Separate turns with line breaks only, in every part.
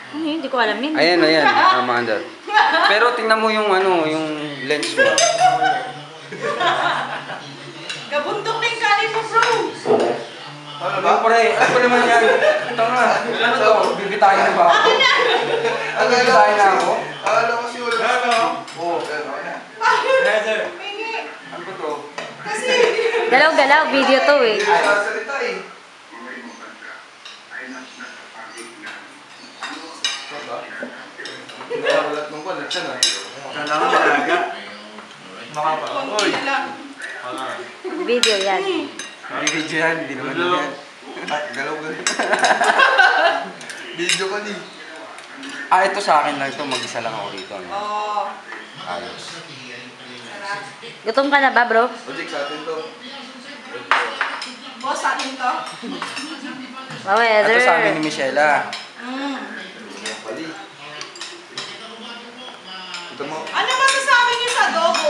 Ano yun? Hindi ko alam yun.
Ayan, Amanda. Pero tingnan mo yung ano, yung lens mo.
Gabundok na yung kanin mo, bro.
Ano ba? Pare, ano ba naman yan? Ito nga. Ano to? Bibitayin na ba ako? Bibitayin na ako?
Akala ko si Wala. Oo.
Mingi.
Ano ba to?
Kasi...
Galaw-galaw, video to eh.
Salita eh. Nakabalat ng balat siya na.
Kailangan talaga.
Makapa. Oy!
Video yan.
Video yan, hindi naman yan.
Ay, galaw-galaw. Video ka din.
Ah, ito sa akin lang ito. Mag-isa lang ako dito.
Oo.
Ayos.
Sarap.
Gutom ka na ba, bro?
Ojik, sa atin to.
Boss, atin to.
Weather.
Ito sa amin ni Michela.
Pali. Ito mo.
Ano masasabi niyo sa adobo?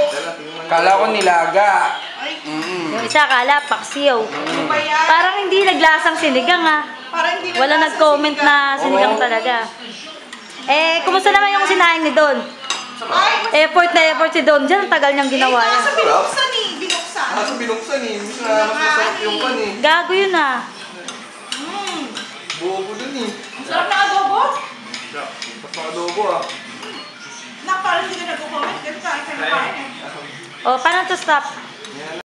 Kala ko nilaga.
Ay,
Yung isa kala, paksiw.
ano ba yan?
Parang hindi naglasang sinigang ah.
Parang hindi
Wala nag-comment na sinigang talaga. Eh, kumusta naman yung sinaing ni Don?
Ay,
Effort na effort si Don dyan. Ang tagal niyang ginawa yan.
nasa binuksan eh. Binuksan.
Nasa binuksan eh. Mas masarap yung pan eh.
Gago yun ah.
Bobo dun eh.
Sarap na adobo?
Mas mga adobo ah.
Nak, parang hindi ka nag-comment. Ganito tayo kayo kain eh.
O, paano to stop?